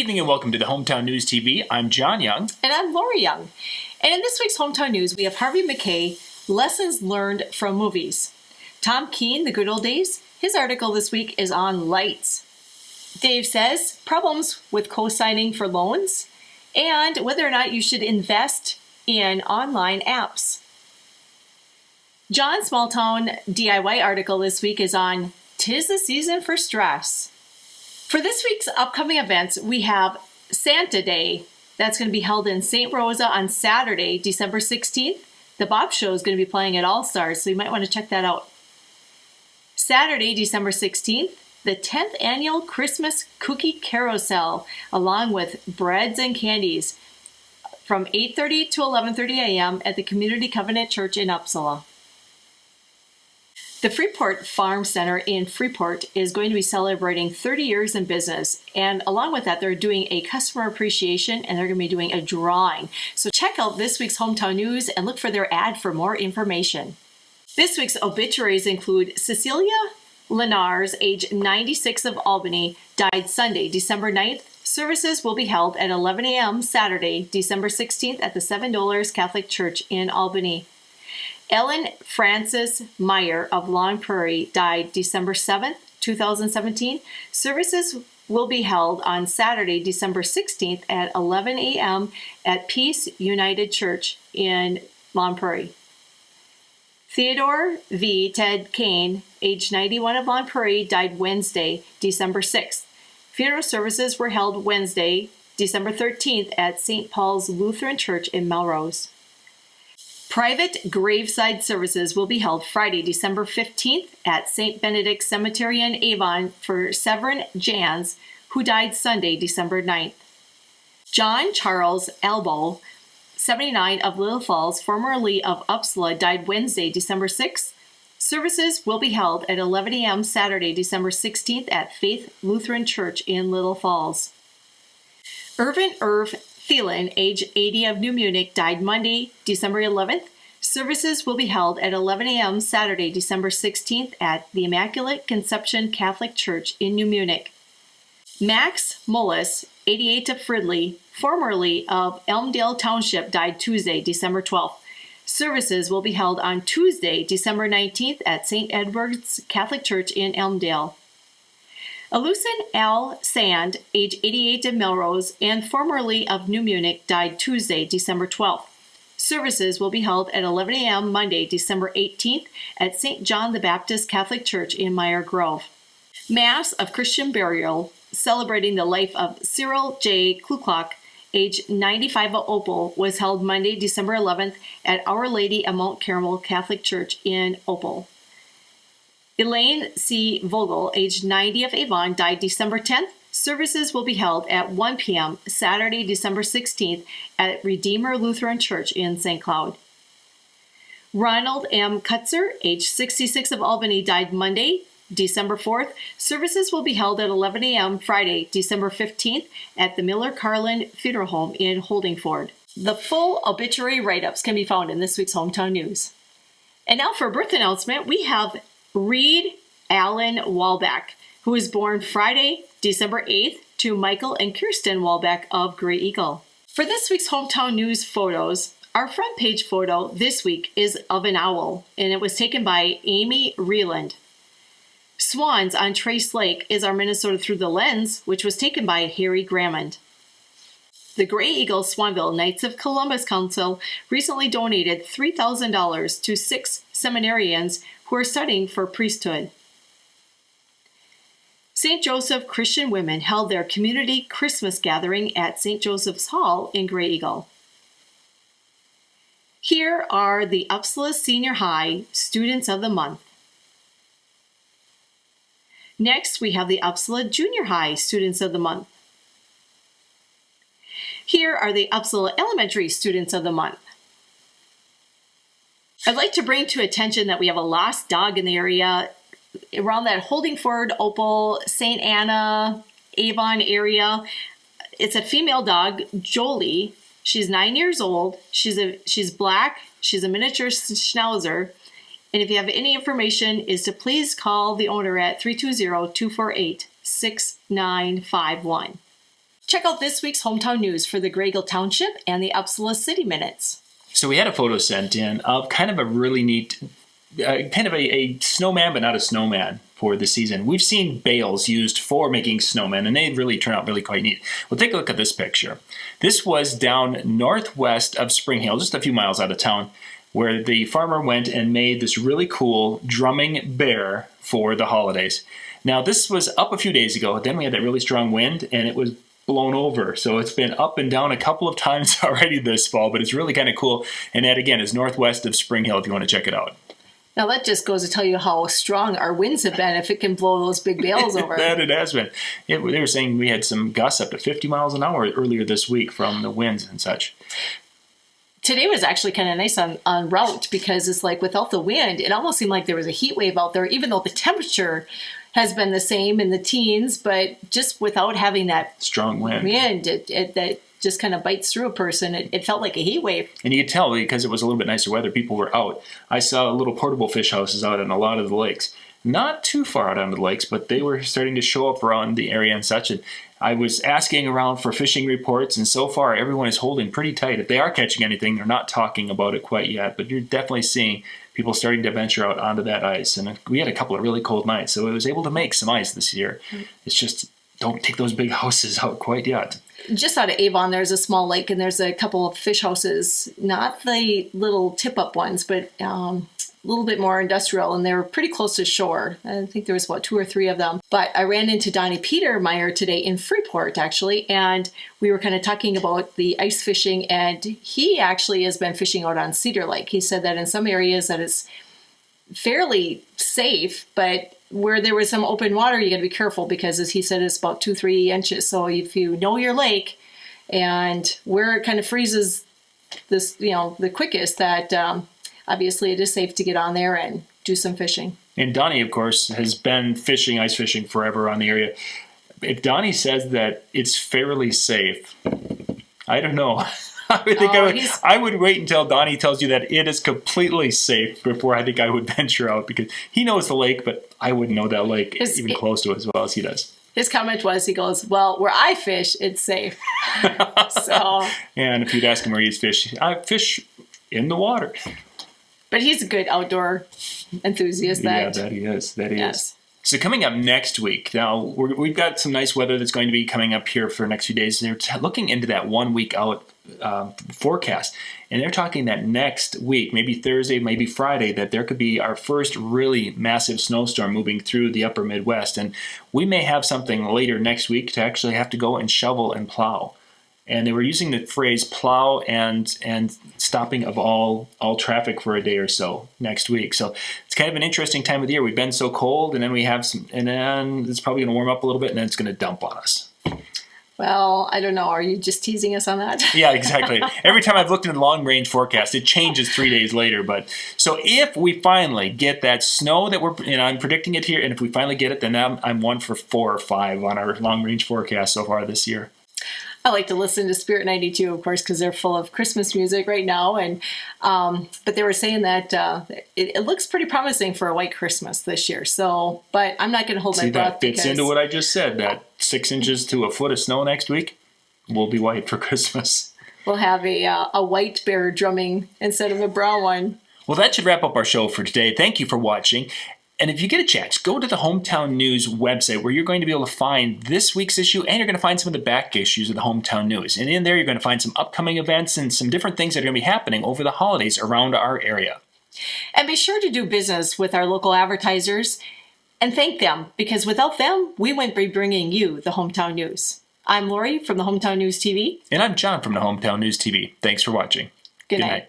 evening and welcome to the Hometown News TV. I'm John Young. And I'm Lori Young. And in this week's Hometown News, we have Harvey McKay, Lessons Learned from Movies. Tom Keene, The Good Old Days, his article this week is on lights. Dave says, problems with co-signing for loans, and whether or not you should invest in online apps. John's Smalltown DIY article this week is on 'Tis the Season for Stress. For this week's upcoming events, we have Santa Day. That's going to be held in St. Rosa on Saturday, December 16th. The Bob Show is going to be playing at All Stars, so you might want to check that out. Saturday, December 16th, the 10th Annual Christmas Cookie Carousel, along with breads and candies, from 8:30 to 11:30 a.m. at the Community Covenant Church in Uppsala. The Freeport Farm Center in Freeport is going to be celebrating 30 years in business. And along with that, they're doing a customer appreciation and they're going to be doing a drawing. So check out this week's Hometown News and look for their ad for more information. This week's obituaries include Cecilia Lenars, age 96 of Albany, died Sunday, December 9th. Services will be held at 11 a.m. Saturday, December 16th at the $7 Catholic Church in Albany. Ellen Frances Meyer of Long Prairie died December 7th, 2017. Services will be held on Saturday, December 16th at 11 a.m. at Peace United Church in Long Prairie. Theodore V. Ted Kane, age 91 of Long Prairie, died Wednesday, December 6th. Funeral services were held Wednesday, December 13th at St. Paul's Lutheran Church in Melrose. Private graveside services will be held Friday, December 15th at St. Benedict Cemetery in Avon for Severin Jans, who died Sunday, December 9th. John Charles Albo, 79 of Little Falls, formerly of Uppsala, died Wednesday, December 6th. Services will be held at 11 a.m. Saturday, December 16th at Faith Lutheran Church in Little Falls. Irv Thielen, age 80 of New Munich, died Monday, December 11th. Services will be held at 11 a.m. Saturday, December 16th at the Immaculate Conception Catholic Church in New Munich. Max Mullis, 88 of Fridley, formerly of Elmdale Township, died Tuesday, December 12th. Services will be held on Tuesday, December 19th at St. Edward's Catholic Church in Elmdale. Alucin Al Sand, age 88 of Melrose and formerly of New Munich, died Tuesday, December 12th. Services will be held at 11 a.m. Monday, December 18th at St. John the Baptist Catholic Church in Meyer Grove. Mass of Christian Burial, celebrating the life of Cyril J. Kluklock, age 95 of Opal, was held Monday, December 11th at Our Lady of Mount Carmel Catholic Church in Opal. Elaine C. Vogel, age 90 of Avon, died December 10th. Services will be held at 1 p.m. Saturday, December 16th at Redeemer Lutheran Church in St. Cloud. Ronald M. Kutzer, age 66 of Albany, died Monday, December 4th. Services will be held at 11 a.m. Friday, December 15th at the Miller Carlin Funeral Home in Holdingford. The full obituary write-ups can be found in this week's Hometown News. And now for a birth announcement, we have Reed Allen Walbeck, who was born Friday, December 8th, to Michael and Kirsten Walbeck of Grey Eagle. For this week's Hometown News photos, our front page photo this week is of an owl, and it was taken by Amy Reeland. Swans on Trace Lake is our Minnesota Through the Lens, which was taken by Harry Grammond. The Grey Eagle Swanville Knights of Columbus Council recently donated $3,000 to 6 seminarians who are studying for priesthood. St. Joseph Christian Women held their community Christmas gathering at St. Joseph's Hall in Grey Eagle. Here are the Uppsala Senior High Students of the Month. Next, we have the Uppsala Junior High Students of the Month. Here are the Uppsala Elementary Students of the Month. I'd like to bring to attention that we have a lost dog in the area around that Holdingford, Opal, St. Anna, Avon area. It's a female dog, Jolie. She's 9 years old. She's black. She's a miniature schnauzer. And if you have any information, is to please call the owner at 320-248-6951. Check out this week's Hometown News for the Greygull Township and the Upsala City Minutes. So we had a photo sent in of kind of a really neat, kind of a snowman, but not a snowman for the season. We've seen bales used for making snowmen, and they really turn out really quite neat. Well, take a look at this picture. This was down northwest of Spring Hill, just a few miles out of town, where the farmer went and made this really cool drumming bear for the holidays. Now, this was up a few days ago. Then we had that really strong wind, and it was blown over. So it's been up and down a couple of times already this fall, but it's really kind of cool. And that, again, is northwest of Spring Hill if you want to check it out. Now, that just goes to tell you how strong our winds have been if it can blow those big bales over. That it has been. They were saying we had some gusts up to 50 miles an hour earlier this week from the winds and such. Today was actually kind of nice on route because it's like without the wind, it almost seemed like there was a heat wave out there, even though the temperature has been the same in the teens, but just without having that strong wind, that just kind of bites through a person, it felt like a heat wave. And you could tell because it was a little bit nicer weather, people were out. I saw little portable fish houses out on a lot of the lakes. Not too far out on the lakes, but they were starting to show up around the area and such. And I was asking around for fishing reports, and so far everyone is holding pretty tight. If they are catching anything, they're not talking about it quite yet, but you're definitely seeing people starting to venture out onto that ice. And we had a couple of really cold nights, so it was able to make some ice this year. It's just, don't take those big houses out quite yet. Just out of Avon, there's a small lake, and there's a couple of fish houses, not the little tip-up ones, but a little bit more industrial, and they were pretty close to shore. I think there was about 2 or 3 of them. But I ran into Donnie Petermeyer today in Freeport, actually, and we were kind of talking about the ice fishing, and he actually has been fishing out on Cedar Lake. He said that in some areas that it's fairly safe, but where there was some open water, you got to be careful because, as he said, it's about 2-3 inches. So if you know your lake and where it kind of freezes this, the quickest, that obviously it is safe to get on there and do some fishing. And Donnie, of course, has been fishing, ice fishing forever on the area. If Donnie says that it's fairly safe, I don't know. I would wait until Donnie tells you that it is completely safe before I think I would venture out, because he knows the lake, but I wouldn't know that lake even close to it as well as he does. His comment was, he goes, well, where I fish, it's safe. So, and if you'd ask him where he's fish, I fish in the water. But he's a good outdoor enthusiast. Yeah, that he is. That he is. So coming up next week, now we've got some nice weather that's going to be coming up here for the next few days. They're looking into that 1 week out forecast, and they're talking that next week, maybe Thursday, maybe Friday, that there could be our first really massive snowstorm moving through the upper Midwest, and we may have something later next week to actually have to go and shovel and plow. And they were using the phrase plow and stopping of all traffic for a day or so next week. So it's kind of an interesting time of the year. We've been so cold, and then we have some, and then it's probably going to warm up a little bit, and then it's going to dump on us. Well, I don't know. Are you just teasing us on that? Yeah, exactly. Every time I've looked at the long-range forecast, it changes 3 days later. But so if we finally get that snow that I'm predicting it here, and if we finally get it, then I'm 1 for 4 or 5 on our long-range forecast so far this year. I like to listen to Spirit 92, of course, because they're full of Christmas music right now. And but they were saying that it looks pretty promising for a white Christmas this year. So, but I'm not going to hold my breath. That fits into what I just said. That 6 inches to a foot of snow next week will be white for Christmas. We'll have a white bear drumming instead of a brown one. Well, that should wrap up our show for today. Thank you for watching. And if you get a chance, go to the Hometown News website where you're going to be able to find this week's issue, and you're going to find some of the back issues of the Hometown News. And in there, you're going to find some upcoming events and some different things that are going to be happening over the holidays around our area. And be sure to do business with our local advertisers and thank them, because without them, we wouldn't be bringing you the Hometown News. I'm Lori from the Hometown News TV. And I'm John from the Hometown News TV. Thanks for watching. Good night.